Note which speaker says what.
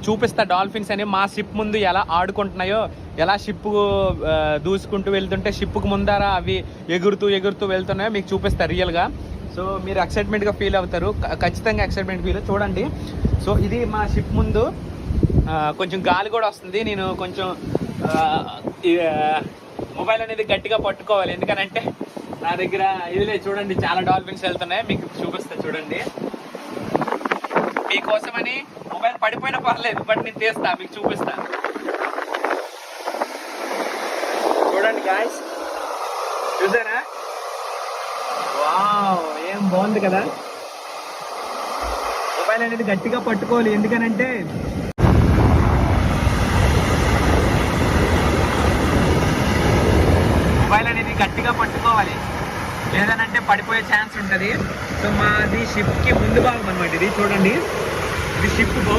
Speaker 1: చూపిస్తా డాల్ఫిన్స్ అని మా షిప్ ముందు ఎలా ఆడుకుంటున్నాయో, ఎలా షిప్ దూసుకుంటూ వెళ్తుంటే షిప్కు ముందర అవి ఎగురుతూ వెళ్తున్నాయో మీకు చూపిస్తా రియల్గా. సో మీరు ఎక్సైట్మెంట్గా ఫీల్ అవుతారు, ఖచ్చితంగా ఎక్సైట్మెంట్ ఫీల్. చూడండి, సో ఇది మా షిప్ ముందు కొంచెం గాలి కూడా వస్తుంది. నేను కొంచెం మొబైల్ అనేది గట్టిగా పట్టుకోవాలి, ఎందుకనంటే నా దగ్గర ఇదిలే. చూడండి, చాలా డాల్ఫిన్స్ వెళ్తున్నాయి, మీకు చూపిస్తా చూడండి. మీకోసమని మొబైల్ పడిపోయినా పర్లేదు, బట్ నేను తీస్తా, మీకు చూపిస్తా. చూడండి గాయ్స్, చూసారా? వావ్, ఏం బాగుంది కదా. మొబైల్ అనేది గట్టిగా పట్టుకోవాలి, ఎందుకనంటే మొబైల్ అనేది గట్టిగా పట్టుకోవాలి, లేదనంటే పడిపోయే ఛాన్స్ ఉంటుంది. సో మాది షిప్కి ముందు భాగం అనమాట ఇది. చూడండి, ఇది షిప్ బౌ.